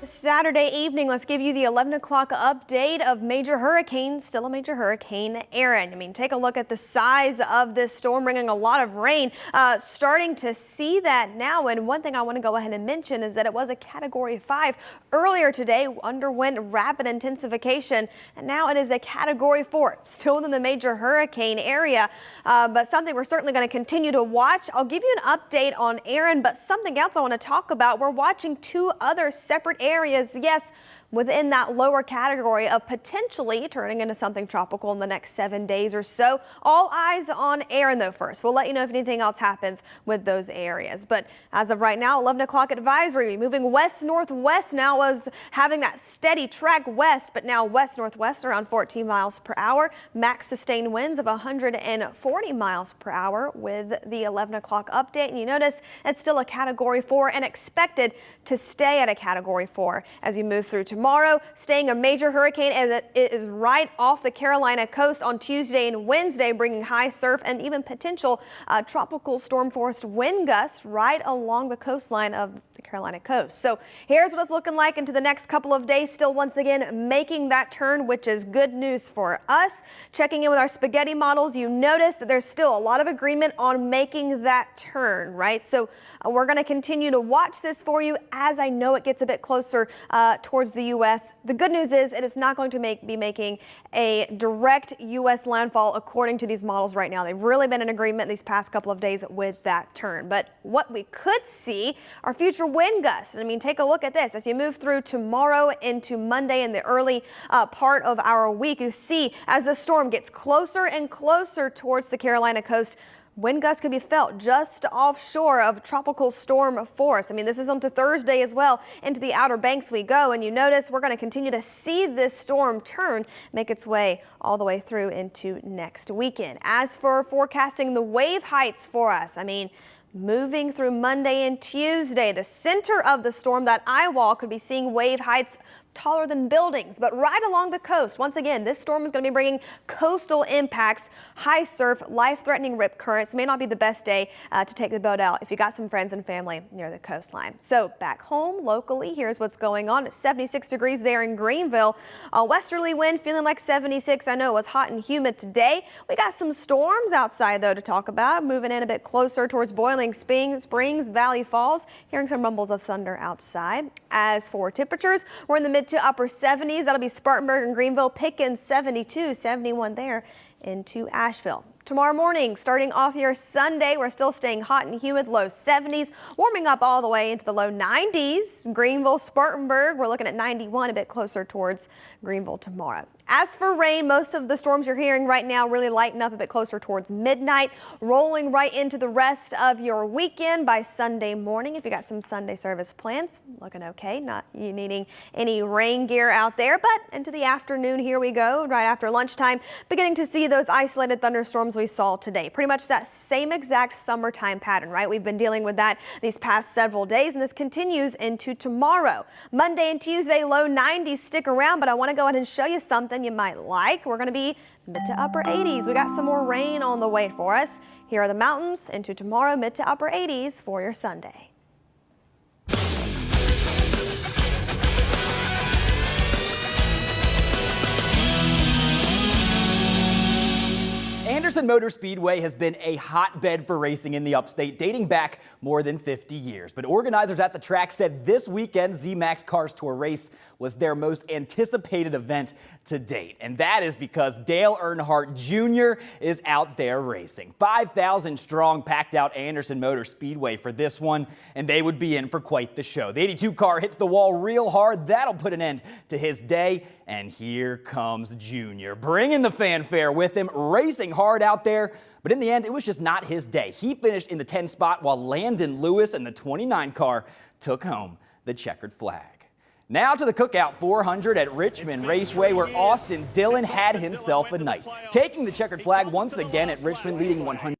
Saturday evening, let's give you the 11 o'clock update of major hurricane, still a major hurricane, Erin. I mean, take a look at the size of this storm, bringing a lot of rain. Starting to see that now. And one thing I want to go ahead and mention is that it was a Category 5 earlier today, underwent rapid intensification, and now it is a Category 4, still in the major hurricane area, but something we're certainly going to continue to watch. I'll give you an update on Erin, but something else I want to talk about. We're watching two other separate areas, yes, within that lower category of potentially turning into something tropical in the next 7 days or so. All eyes on Erin though first. We'll let you know if anything else happens with those areas. But as of right now, 11 o'clock advisory, moving west-northwest now, was having that steady track west, but now west-northwest around 14 miles per hour. Max sustained winds of 140 miles per hour with the 11 o'clock update. And you notice it's still a Category 4 and expected to stay at a Category 4 as you move through tomorrow, staying a major hurricane as it is right off the Carolina coast on Tuesday and Wednesday, bringing high surf and even potential tropical storm force wind gusts right along the coastline of the Carolina coast. So here's what it's looking like into the next couple of days, still once again making that turn, which is good news for us. Checking in with our spaghetti models, you notice that there's still a lot of agreement on making that turn, right? So we're going to continue to watch this for you as I know it gets a bit closer towards the U.S. The good news is it is not going to be making a direct U.S. landfall according to these models right now. They've really been in agreement these past couple of days with that turn. But what we could see are future wind gusts. I mean, take a look at this. As you move through tomorrow into Monday in the early part of our week, you see as the storm gets closer and closer towards the Carolina coast, wind gusts can be felt just offshore of tropical storm force. I mean, this is onto Thursday as well. Into the Outer Banks we go, and you notice we're going to continue to see this storm turn, make its way all the way through into next weekend. As for forecasting the wave heights for us, I mean, moving through Monday and Tuesday, the center of the storm, that eye wall, could be seeing wave heights taller than buildings, but right along the coast. Once again, this storm is going to be bringing coastal impacts, high surf, life-threatening rip currents. May not be the best day to take the boat out if you got some friends and family near the coastline. So back home locally, here's what's going on. It's 76 degrees there in Greenville. A westerly wind feeling like 76. I know it was hot and humid today. We got some storms outside though to talk about, moving in a bit closer towards Boiling Springs, Valley Falls. Hearing some rumbles of thunder outside. As for temperatures, we're in the mid to upper 70s. That'll be Spartanburg and Greenville, Pickens 72, 71 there into Asheville. Tomorrow morning, starting off your Sunday, we're still staying hot and humid, low 70s, warming up all the way into the low 90s. Greenville, Spartanburg, we're looking at 91, a bit closer towards Greenville tomorrow. As for rain, most of the storms you're hearing right now really lighten up a bit closer towards midnight, rolling right into the rest of your weekend by Sunday morning. If you got some Sunday service plans, looking okay, not you needing any rain gear out there, but into the afternoon, here we go, right after lunchtime, beginning to see those isolated thunderstorms we saw today. Pretty much that same exact summertime pattern, right? We've been dealing with that these past several days, and this continues into tomorrow. Monday and Tuesday, low 90s stick around, but I want to go ahead and show you something you might like. We're going to be mid to upper 80s. We got some more rain on the way for us. Here are the mountains into tomorrow, mid to upper 80s for your Sunday. Anderson Motor Speedway has been a hotbed for racing in the upstate dating back more than 50 years. But organizers at the track said this weekend Z-Max Cars Tour race was their most anticipated event to date. And that is because Dale Earnhardt Jr. is out there racing. 5,000 strong packed out Anderson Motor Speedway for this one, and they would be in for quite the show. The 82 car hits the wall real hard. That'll put an end to his day. And here comes Junior, bringing the fanfare with him, racing hard out there. But in the end, it was just not his day. He finished in the 10 spot while Landon Lewis and the 29 car took home the checkered flag. Now to the Cookout 400 at Richmond Raceway, where Austin Dillon had himself a night, taking the checkered flag once again at Richmond, leading 100.